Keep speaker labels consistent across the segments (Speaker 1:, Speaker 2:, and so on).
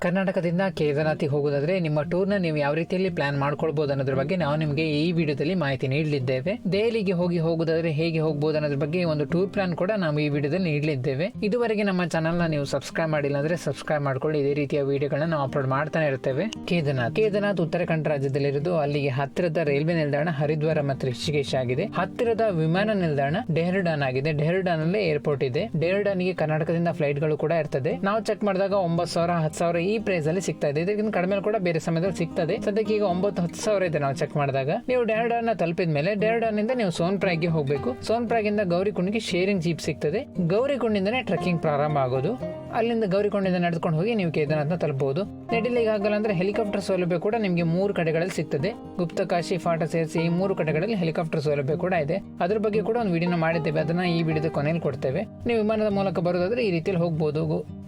Speaker 1: ಕರ್ನಾಟಕದಿಂದ ಕೇದಾರನಾಥಿಗೆ ಹೋಗೋದಾದ್ರೆ ನಿಮ್ಮ ಟೂರ್ನ ನೀವು ಯಾವ ರೀತಿಯಲ್ಲಿ ಪ್ಲಾನ್ ಮಾಡ್ಕೊಳ್ಬಹುದು ಅನ್ನೋದ್ರ ಬಗ್ಗೆ ನಾವು ನಿಮಗೆ ಈ ವಿಡಿಯೋದಲ್ಲಿ ಮಾಹಿತಿ ನೀಡಲಿದ್ದೇವೆ. ದೆಹಲಿಗೆ ಹೋಗೋದಾದ್ರೆ ಹೇಗೆ ಹೋಗಬಹುದು ಅನ್ನೋದ್ರ ಬಗ್ಗೆ ಒಂದು ಟೂರ್ ಪ್ಲಾನ್ ಕೂಡ ನಾವು ಈ ವಿಡಿಯೋದಲ್ಲಿ ನೀಡಲಿದ್ದೇವೆ. ಇದುವರೆಗೆ ನಮ್ಮ ಚಾನಲ್ನ ನೀವು ಸಬ್ಸ್ಕ್ರೈಬ್ ಮಾಡಿಲ್ಲ ಅಂದ್ರೆ ಸಬ್ಸ್ಕ್ರೈಬ್ ಮಾಡ್ಕೊಳ್ಳಿ. ಇದೇ ರೀತಿಯ ವಿಡಿಯೋಗಳನ್ನ ನಾವು ಅಪ್ಲೋಡ್ ಮಾಡ್ತಾನೆ ಇರ್ತೇವೆ. ಕೇದಾರನಾಥ್ ಉತ್ತರಾಖಂಡ ರಾಜ್ಯದಲ್ಲಿರೋದು. ಅಲ್ಲಿಗೆ ಹತ್ತಿರದ ರೈಲ್ವೆ ನಿಲ್ದಾಣ ಹರಿದ್ವಾರ ಮತ್ತು ಋಷಿಕೇಶ ಆಗಿದೆ. ಹತ್ತಿರದ ವಿಮಾನ ನಿಲ್ದಾಣ ಡೆಹ್ರಾಡೂನ್ ಆಗಿದೆ. ಡೆಹ್ರಾಡೂನ್ ಅಲ್ಲಿ ಏರ್ಪೋರ್ಟ್ ಇದೆ. ಡೆಹ್ರಾಡೂನ್ಗೆ ಕರ್ನಾಟಕದಿಂದ ಫ್ಲೈಟ್ ಗಳು ಕೂಡ ಇರ್ತದೆ. ನಾವು ಚೆಕ್ ಮಾಡಿದಾಗ 9,000 10,000 ಈ ಪ್ರೈಸ್ ಅಲ್ಲಿ ಸಿಗ್ತಾ ಇದೆ. ಇದಕ್ಕಿಂತ ಕಡಿಮೆ ಕೂಡ ಬೇರೆ ಸಮಯದಲ್ಲಿ ಸಿಗ್ತದೆ. ಸದ್ಯಕ್ಕೆ ಈಗ 9,000-10,000 ಇದೆ ನಾವು ಚೆಕ್ ಮಾಡಿದಾಗ. ನೀವು ಡೆಹ್ರಾಡೂನ್ ತಲುಪಿದ ಮೇಲೆ ಡೆಹ್ರಾಡೂನ್ ಇಂದ ನೀವು ಸೋನ್ಪ್ರಾಗ್ ಗೆ ಹೋಗಬೇಕು. ಸೋನ್ಪ್ರಾಗ್ ಇಂದ ಗೌರಿಕುಂಡ್ಗೆ ಶೇರಿಂಗ್ ಜೀಪ್ ಸಿಗ್ತದೆ. ಗೌರಿಕುಂಡಿಂದನೇ ಟ್ರೆಕ್ಕಿಂಗ್ ಪ್ರಾರಂಭ ಆಗೋದು. ಅಲ್ಲಿಂದ ಗೌರಿಕುಂಡಿಂದ ನಡೆದುಕೊಂಡು ಹೋಗಿ ನೀವು ಕೇದಾರನಾಥ್ನ ತಲುಪಬಹುದು. ನಡಿಲಿಕ್ಕೆ ಆಗಲ್ಲ ಅಂದ್ರೆ ಹೆಲಿಕಾಪ್ಟರ್ ಸೌಲಭ್ಯ ಕೂಡ ನಿಮಗೆ 3 ಕಡೆಗಳಲ್ಲಿ ಸಿಗ್ತದೆ. ಗುಪ್ತಕಾಶಿ, ಫಾಟ ಸೇರಿಸಿ ಈ 3 ಕಡೆಗಳಲ್ಲಿ ಹೆಲಿಕಾಪ್ಟರ್ ಸೌಲಭ್ಯ ಕೂಡ ಇದೆ. ಅದ್ರ ಬಗ್ಗೆ ಕೂಡ ಒಂದು ವಿಡಿಯೋನ ಮಾಡಿದ್ದೇವೆ. ಅದನ್ನ ಈ ವಿಡಿಯೋದ ಕೊನೆಯಲ್ಲಿ ಕೊಡ್ತೇವೆ. ನೀವು ವಿಮಾನದ ಮೂಲಕ ಬರೋದಾದ್ರೆ ಈ ರೀತಿಯಲ್ಲಿ ಹೋಗಬಹುದು.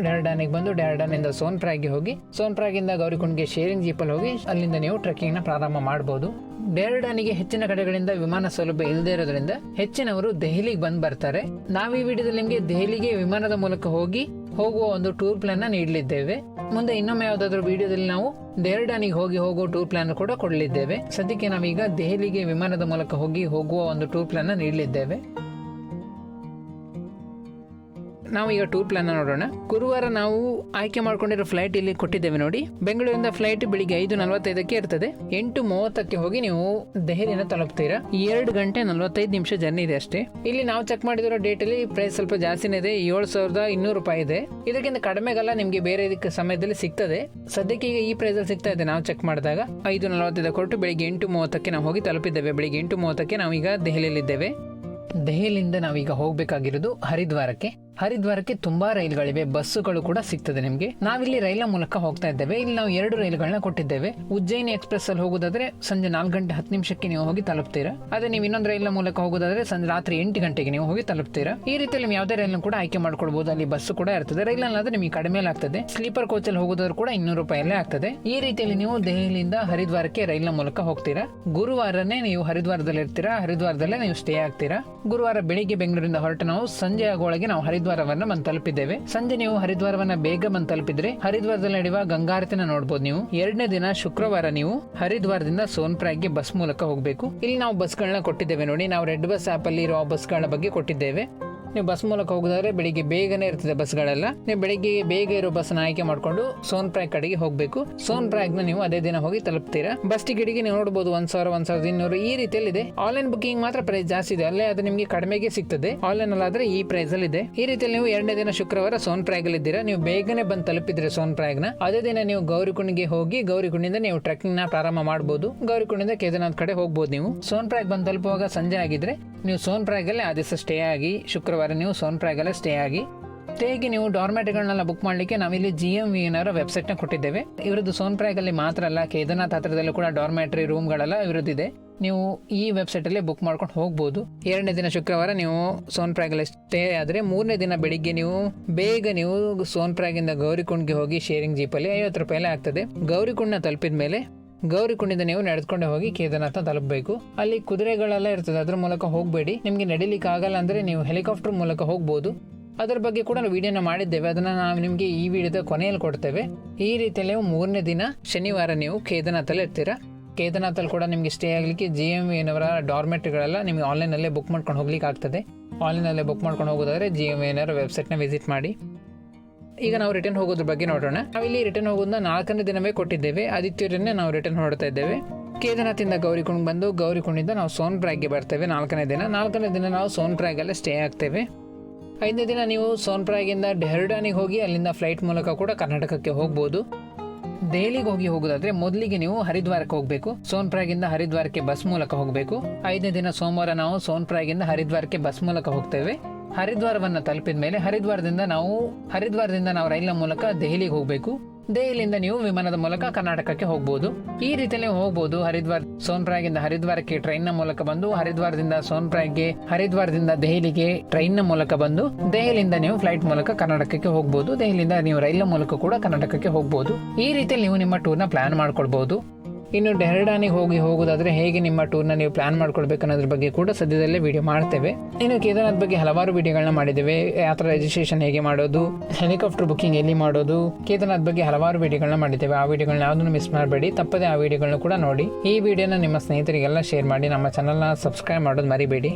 Speaker 1: ಡೆಹ್ರಾಡೂನ್ಗೆ ಬಂದು ಡೆಹ್ರಾಡೂನ್ ಇಂದ ಸೋನ್ಪ್ರಾಗ್ ಗೆ ಹೋಗಿ, ಸೋನ್ಪ್ರಾಗ್ ಇಂದ ಗೌರಿಕುಂಡ್ಗೆ ಶೇರಿಂಗ್ ಜೀಪ್ ಅಲ್ಲಿ ಹೋಗಿ ಅಲ್ಲಿಂದ ನೀವು ಟ್ರೆಕ್ಕಿಂಗ್ ನ ಪ್ರಾರಂಭ ಮಾಡಬಹುದು. ಡೆಹ್ರಾಡೂನ್ಗೆ ಹೆಚ್ಚಿನ ಕಡೆಗಳಿಂದ ವಿಮಾನ ಸೌಲಭ್ಯ ಇಲ್ಲದೆ ಇರೋದ್ರಿಂದ ಹೆಚ್ಚಿನವರು ದೆಹಲಿಗೆ ಬರ್ತಾರೆ. ನಾವು ಈ ವಿಡಿಯೋದಲ್ಲಿ ನಿಮಗೆ ದೆಹಲಿಗೆ ವಿಮಾನದ ಮೂಲಕ ಹೋಗುವ ಒಂದು ಟೂರ್ ಪ್ಲಾನ್ ನ ನೀಡಲಿದ್ದೇವೆ. ಮುಂದೆ ಇನ್ನೊಮ್ಮೆ ಯಾವ್ದಾದ್ರು ವಿಡಿಯೋದಲ್ಲಿ ನಾವು ಡೆಹ್ರಾಡೂನ್ಗೆ ಹೋಗುವ ಟೂರ್ ಪ್ಲಾನ್ ಕೂಡ ಕೊಡಲಿದ್ದೇವೆ. ಸದ್ಯಕ್ಕೆ ನಾವೀಗ ದೆಹಲಿಗೆ ವಿಮಾನದ ಮೂಲಕ ಹೋಗುವ ಒಂದು ಟೂರ್ ಪ್ಲಾನ್ ನ ನೀಡಲಿದ್ದೇವೆ. ನಾವು ಈಗ ಟೂರ್ ಪ್ಲಾನ್ ನೋಡೋಣ. ಗುರುವಾರ ನಾವು ಆಯ್ಕೆ ಮಾಡ್ಕೊಂಡಿರೋ ಫ್ಲೈಟ್ ಇಲ್ಲಿ ಕೊಟ್ಟಿದ್ದೇವೆ ನೋಡಿ. ಬೆಂಗಳೂರಿಂದ ಫ್ಲೈಟ್ ಬೆಳಿಗ್ಗೆ 5:45 ಇರ್ತದೆ. 8:30 ಹೋಗಿ ನೀವು ದೆಹಲಿನ ತಲುಪ್ತೀರಾ. 2 ಗಂಟೆ 45 ನಿಮಿಷ ಜರ್ನಿ ಇದೆ ಅಷ್ಟೇ. ಇಲ್ಲಿ ನಾವು ಚೆಕ್ ಮಾಡಿದಿರೋ ಡೇಟ್ ಅಲ್ಲಿ ಪ್ರೈಸ್ ಸ್ವಲ್ಪ ಜಾಸ್ತಿನೇ ಇದೆ. 7,200 ರೂಪಾಯಿ ಇದೆ. ಇದಕ್ಕಿಂತ ಕಡಿಮೆಗಲ್ಲ ನಿಮ್ಗೆ ಬೇರೆ ಸಮಯದಲ್ಲಿ ಸಿಗ್ತದೆ. ಸದ್ಯಕ್ಕೆ ಈಗ ಈ ಪ್ರೈಸ್ ಅಲ್ಲಿ ಸಿಗ್ತಾ ಇದೆ. ನಾವು ಚೆಕ್ ಮಾಡಿದಾಗ 5:45 ಕೊಟ್ಟು ಬೆಳಿಗ್ಗೆ 8:30 ನಾವು ಹೋಗಿ ತಲುಪಿದ್ದೇವೆ. ಬೆಳಿಗ್ಗೆ 8:30 ನಾವೀಗ ದೆಹಲಿಯಲ್ಲಿದ್ದೇವೆ. ದೆಹಲಿಯಿಂದ ನಾವೀಗ ಹೋಗ್ಬೇಕಾಗಿರೋದು ಹರಿದ್ವಾರಕ್ಕೆ ತುಂಬಾ ರೈಲುಗಳಿವೆ, ಬಸ್ಸುಗಳು ಕೂಡ ಸಿಗ್ತದೆ ನಿಮ್ಗೆ. ನಾವಿಲ್ಲಿ ರೈಲ ಮೂಲಕ ಹೋಗ್ತಾ ಇದ್ದೇವೆ. ಇಲ್ಲಿ ನಾವು 2 ರೈಲುಗಳನ್ನ ಕೊಟ್ಟಿದ್ದೇವೆ. ಉಜ್ಜಯಿನಿ ಎಕ್ಸ್ಪ್ರೆಸ್ ಅಲ್ಲಿ ಹೋಗೋದಾದ್ರೆ ಸಂಜೆ 4 ಗಂಟೆ 10 ನಿಮಿಷಕ್ಕೆ ನೀವು ಹೋಗಿ ತಲುಪ್ತೀರಾ. ಅದೇ ನೀವು ಇನ್ನೊಂದು ರೈಲ ಮೂಲಕ ಹೋಗೋದಾದ್ರೆ ಸಂಜೆ ರಾತ್ರಿ 8 ಗಂಟೆಗೆ ನೀವು ಹೋಗಿ ತಲುಪ್ತೀರಾ. ಈ ರೀತಿಯಲ್ಲಿ ನೀವು ಯಾವುದೇ ರೈಲನ್ನು ಕೂಡ ಆಯ್ಕೆ ಮಾಡ್ಕೊಳ್ಬಹುದು. ಅಲ್ಲಿ ಬಸ್ಸು ಕೂಡ ಇರ್ತದೆ. ರೈಲಲ್ಲಾದ್ರೆ ನಿಮಗೆ ಕಡಿಮೆ ಆಗ್ತದೆ. ಸ್ಲೀಪರ್ ಕೋಚ್ ಅಲ್ಲಿ ಹೋಗೋದಾದ್ರೂ ಕೂಡ 200 ರೂಪಾಯಲ್ಲೇ ಆಗ್ತದೆ. ಈ ರೀತಿಯಲ್ಲಿ ನೀವು ದೆಹಲಿಯಿಂದ ಹರಿದ್ವಾರಕ್ಕೆ ರೈಲಿನ ಮೂಲಕ ಹೋಗ್ತೀರಾ. ಗುರುವಾರನೇ ನೀವು ಹರಿದ್ವಾರದಲ್ಲಿ ಇರ್ತೀರಾ. ಹರಿದ್ವಾರದಲ್ಲೇ ನೀವು ಸ್ಟೇ ಆಗ್ತೀರಾ. ಗುರುವಾರ ಬೆಳಿಗ್ಗೆ ಬೆಂಗಳೂರಿಂದ ಹೊರಟ ನಾವು ಸಂಜೆ ಆಗುವೊಳಗೆ ನಾವು ಹರಿದ್ವಾರವನ್ನ ಬಂದು ತಲುಪಿದ್ದೇವೆ. ಸಂಜೆ ನೀವು ಹರಿದ್ವಾರವನ್ನ ಬೇಗ ಬಂದು ತಲುಪಿದ್ರೆ ಹರಿದ್ವಾರದಲ್ಲಿ ನಡೆಯುವ ಗಂಗಾರತಿನ ನೋಡಬಹುದು ನೀವು. 2ನೇ ದಿನ ಶುಕ್ರವಾರ ನೀವು ಹರಿದ್ವಾರದಿಂದ ಸೋನ್ಪ್ರಾಗ್ಗೆ ಬಸ್ ಮೂಲಕ ಹೋಗಬೇಕು. ಇಲ್ಲಿ ನಾವು ಬಸ್ಗಳನ್ನ ಕೊಟ್ಟಿದ್ದೇವೆ ನೋಡಿ. ನಾವು ರೆಡ್ ಬಸ್ ಆಪ್ ಅಲ್ಲಿ ಇರುವ ಬಸ್ಗಳ ಬಗ್ಗೆ ಕೊಟ್ಟಿದ್ದೇವೆ. ನೀವು ಬಸ್ ಮೂಲಕ ಹೋಗೋದಾದ್ರೆ ಬೆಳಿಗ್ಗೆ ಬೇಗನೆ ಇರ್ತದೆ ಬಸ್ಗಳೆಲ್ಲ. ನೀವು ಬೆಳಿಗ್ಗೆ ಬೇಗ ಇರೋ ಬಸ್ ಆಯ್ಕೆ ಮಾಡ್ಕೊಂಡು ಸೋನ್ಪ್ರಾಗ್ ಕಡೆಗೆ ಹೋಗಬೇಕು. ಸೋನ್ಪ್ರಾಗ್ ನ ನೀವು ಅದೇ ದಿನ ಹೋಗಿ ತಲುಪ್ತೀರಾ. ಬಸ್ ಟಿಕೆಟ್ಗೆ ನೀವು ನೋಡಬಹುದು 1,000, 1,200 ಈ ರೀತಿಯಲ್ಲಿ ಇದೆ. ಆನ್ಲೈನ್ ಬುಕಿಂಗ್ ಮಾತ್ರ ಪ್ರೈಸ್ ಜಾಸ್ತಿ ಇದೆ. ಅಲ್ಲೇ ಅದು ನಿಮಗೆ ಕಡಿಮೆಗೆ ಸಿಗ್ತದೆ. ಆನ್ಲೈನ್ ಅಲ್ಲಾದ್ರೆ ಈ ಪ್ರೈಸ್ ಅಲ್ಲಿ ಇದೆ. ಈ ರೀತಿಯಲ್ಲಿ ನೀವು 2ನೇ ದಿನ ಶುಕ್ರವಾರ ಸೋನ್ಪ್ರಾಗ್ ಅಲ್ಲಿ ಇದ್ದೀರಾ. ನೀವು ಬೇಗನೆ ಬಂದು ತಲುಪಿದ್ರೆ ಸೋನ್ಪ್ರಾಗ್ ನ ಅದೇ ದಿನ ನೀವು ಗೌರಿಕುಂಡ್ಗೆ ಹೋಗಿ ಗೌರಿಕುಂಡಿಂದ ನೀವು ಟ್ರೆಕ್ಕಿಂಗ್ ನ ಪ್ರಾರಂಭ ಮಾಡಬಹುದು. ಗೌರಿಕುಂಡಿಂದ ಕೇದಾರನಾಥ್ ಕಡೆ ಹೋಗಬಹುದು. ನೀವು ಸೋನ್ಪ್ರಾಗ್ ಬಂದು ತಲುಪುವಾಗ ಸಂಜೆ ಆಗಿದ್ರೆ ನೀವು ಸೋನ್ಪ್ರಾಗ್ ಅಲ್ಲಿ ಆ ದಿವಸ ಸ್ಟೇ ಆಗಿ, ಶುಕ್ರವಾರ ನೀವು ಸೋನ್ಪ್ರಾಗ್ ಅಲ್ಲೇ ಸ್ಟೇ ಆಗಿ ಸ್ಟೇಗೆ ನೀವು ಡಾರ್ಮೆಟ್ರಿಗಳನ್ನೆಲ್ಲ ಬುಕ್ ಮಾಡ್ಲಿಕ್ಕೆ ನಾವಿಲ್ಲಿ GMVNR ವೆಬ್ಸೈಟ್ ನ ಕೊಟ್ಟಿದ್ದೇವೆ. ಇವರದ್ದು ಸೋನ್ಪ್ರಾಗ್ ಅಲ್ಲಿ ಮಾತ್ರ ಅಲ್ಲ, ಕೇದಾರನಾಥ್ ಹತ್ರದಲ್ಲೂ ಕೂಡ ಡಾರ್ಮೆಟ್ರಿ ರೂಮ್ಗಳೆಲ್ಲ ಇವರದ್ದಿದೆ. ನೀವು ಈ ವೆಬ್ಸೈಟ್ ಅಲ್ಲಿ ಬುಕ್ ಮಾಡ್ಕೊಂಡು ಹೋಗ್ಬೋದು. 2ನೇ ದಿನ ಶುಕ್ರವಾರ ನೀವು ಸೋನ್ಪ್ರಾಗ್ ಅಲ್ಲಿ ಸ್ಟೇ ಆದ್ರೆ 3ನೇ ದಿನ ಬೆಳಿಗ್ಗೆ ನೀವು ಬೇಗ ನೀವು ಸೋನ್ಪ್ರಾಗ್ ಇಂದ ಗೌರಿಕುಂಡ್ಗೆ ಹೋಗಿ ಶೇರಿಂಗ್ ಜೀಪ್ ಅಲ್ಲಿ 50 ರೂಪಾಯಿ ಆಗ್ತದೆ. ಗೌರಿಕುಂಡ್ನ ತಲುಪಿದ ಮೇಲೆ ಗೌರಿಕುಂಡಿಂದ ನೀವು ನಡೆದುಕೊಂಡೆ ಹೋಗಿ ಕೇದಾರನಾಥ್ ತಲುಪಬೇಕು. ಅಲ್ಲಿ ಕುದುರೆಗಳೆಲ್ಲ ಇರ್ತದೆ, ಅದ್ರ ಮೂಲಕ ಹೋಗಬೇಡಿ. ನಿಮ್ಗೆ ನಡಿಲಿಕ್ಕೆ ಆಗಲ್ಲ ಅಂದ್ರೆ ನೀವು ಹೆಲಿಕಾಪ್ಟರ್ ಮೂಲಕ ಹೋಗ್ಬೋದು. ಅದರ ಬಗ್ಗೆ ಕೂಡ ನಾವು ವಿಡಿಯೋನ ಮಾಡಿದ್ದೇವೆ. ಅದನ್ನ ನಾವು ನಿಮ್ಗೆ ಈ ವಿಡಿಯೋದ ಕೊನೆಯಲ್ಲಿ ಕೊಡ್ತೇವೆ. ಈ ರೀತಿಯಲ್ಲಿ 3ನೇ ದಿನ ಶನಿವಾರ ನೀವು ಕೇದಾರನಾಥ್ ಅಲ್ಲಿ ಇರ್ತೀರಾ. ಕೇದಾರನಾಥ್ ಅಲ್ಲಿ ಕೂಡ ನಿಮ್ಗೆ ಸ್ಟೇ ಆಗ್ಲಿಕ್ಕೆ GMVNR ಡಾರ್ಮೆಟ್ರಿಗಳೆಲ್ಲ ನಿಮ್ಗೆ ಆನ್ಲೈನ್ ಅಲ್ಲೇ ಬುಕ್ ಮಾಡ್ಕೊಂಡು ಹೋಗ್ಲಿಕ್ಕೆ ಆಗ್ತದೆ. ಆನ್ಲೈನ್ ಅಲ್ಲೇ ಬುಕ್ ಮಾಡ್ಕೊಂಡು ಹೋಗೋದಾದ್ರೆ GMVNR ವೆಬ್ಸೈಟ್ ನ ವಿಸಿಟ್ ಮಾಡಿ. ಈಗ ನಾವು ರಿಟರ್ನ್ ಹೋಗೋದ್ರ ಬಗ್ಗೆ ನೋಡೋಣ. ನಾವಿಲ್ಲಿ ರಿಟರ್ನ್ ಹೋಗೋದನ್ನ 4ನೇ ದಿನವೇ ಕೊಟ್ಟಿದ್ದೇವೆ. ಆದಿತ್ಯವಾರನೇ ನಾವು ರಿಟರ್ನ್ ಹೊರಡ್ತಾ ಇದ್ದೇವೆ. ಕೇದಾರನಾಥಿಂದ ಗೌರಿಕುಂಡ್ ಬಂದು ಗೌರಿಕುಂಡಿಂದ ನಾವು ಸೋನ್ಪ್ರಾಗ್ಗೆ ಬರ್ತೇವೆ. 4ನೇ ದಿನ ನಾವು ಸೋನ್ಪ್ರಾಗ್ ಅಲ್ಲೇ ಸ್ಟೇ ಆಗ್ತೇವೆ. 5ನೇ ದಿನ ನೀವು ಸೋನ್ಪ್ರಾಗಿಂದ ಡೆಹ್ರಾಡೂನ್ಗೆ ಹೋಗಿ ಅಲ್ಲಿಂದ ಫ್ಲೈಟ್ ಮೂಲಕ ಕೂಡ ಕರ್ನಾಟಕಕ್ಕೆ ಹೋಗ್ಬೋದು. ದೆಹಲಿಗೆ ಹೋಗೋದಾದ್ರೆ ಮೊದಲಿಗೆ ನೀವು ಹರಿದ್ವಾರಕ್ಕೆ ಹೋಗಬೇಕು. ಸೋನ್ಪ್ರಾಗಿಂದ ಹರಿದ್ವಾರಕ್ಕೆ ಬಸ್ ಮೂಲಕ ಹೋಗಬೇಕು. 5ನೇ ದಿನ ಸೋಮವಾರ ನಾವು ಸೋನ್ಪ್ರಾಗಿಂದ ಹರಿದ್ವಾರಕ್ಕೆ ಬಸ್ ಮೂಲಕ ಹೋಗ್ತೇವೆ. ಹರಿದ್ವಾರವನ್ನ ತಲುಪಿದ ಮೇಲೆ ಹರಿದ್ವಾರದಿಂದ ನಾವು ರೈಲಿನ ಮೂಲಕ ದೆಹಲಿಗೆ ಹೋಗಬೇಕು. ದೆಹಲಿಯಿಂದ ನೀವು ವಿಮಾನದ ಮೂಲಕ ಕರ್ನಾಟಕಕ್ಕೆ ಹೋಗಬಹುದು. ಈ ರೀತಿಯಲ್ಲಿ ಹೋಗಬಹುದು. ಸೋನ್ಪ್ರಾಗಿಂದ ಹರಿದ್ವಾರಕ್ಕೆ ಟ್ರೈನ್ ನ ಮೂಲಕ ಬಂದು, ಹರಿದ್ವಾರದಿಂದ ಸೋನ್ಪ್ರಾಗ್ಗೆ, ಹರಿದ್ವಾರದಿಂದ ದೆಹಲಿಗೆ ಟ್ರೈನ್ ನ ಮೂಲಕ ಬಂದು, ದೆಹಲಿಯಿಂದ ನೀವು ಫ್ಲೈಟ್ ಮೂಲಕ ಕರ್ನಾಟಕಕ್ಕೆ ಹೋಗಬಹುದು. ದೆಹಲಿಯಿಂದ ನೀವು ರೈಲಿನ ಮೂಲಕ ಕೂಡ ಕರ್ನಾಟಕಕ್ಕೆ ಹೋಗಬಹುದು. ಈ ರೀತಿಯಲ್ಲಿ ನೀವು ನಿಮ್ಮ ಟೂರ್ ನ ಪ್ಲಾನ್ ಮಾಡ್ಕೊಳ್ಬಹುದು. ಇನ್ನು ಡೆಹ್ರಾಡೂನಿಗೆ ಹೋಗೋದಾದ್ರೆ ಹೇಗೆ ನಿಮ್ಮ ಟೂರ್ನ ನೀವು ಪ್ಲಾನ್ ಮಾಡ್ಕೊಳ್ಬೇಕು ಅನ್ನೋದ್ರ ಬಗ್ಗೆ ಕೂಡ ಸದ್ಯದಲ್ಲೇ ವಿಡಿಯೋ ಮಾಡ್ತೇವೆ. ಇನ್ನು ಕೇದಾರ್ನಾಥ್ ಬಗ್ಗೆ ಹಲವಾರು ವಿಡಿಯೋಗಳನ್ನ ಮಾಡಿದ್ದೇವೆ. ಯಾತ್ರಾ ರಿಜಿಸ್ಟ್ರೇಷನ್ ಹೇಗೆ ಮಾಡೋದು, ಹೆಲಿಕಾಪ್ಟರ್ ಬುಕಿಂಗ್ ಎಲ್ಲಿ ಮಾಡೋದು, ಕೇದಾರ್ನಾಥ್ ಬಗ್ಗೆ ಹಲವಾರು ವಿಡಿಯೋಗಳನ್ನ ಮಾಡಿದ್ದೇವೆ. ಆ ವಿಡಿಯೋಗಳನ್ನ ಯಾವುದನ್ನು ಮಿಸ್ ಮಾಡಬೇಡಿ, ತಪ್ಪದೆ ಆ ವಿಡಿಯೋಗಳನ್ನ ಕೂಡ ನೋಡಿ. ಈ ವಿಡಿಯೋನ ನಿಮ್ಮ ಸ್ನೇಹಿತರಿಗೆಲ್ಲ ಶೇರ್ ಮಾಡಿ, ನಮ್ಮ ಚಾನಲ್ನ ಸಬ್ಸ್ಕ್ರೈಬ್ ಮಾಡೋದು ಮರಿಬೇಡಿ.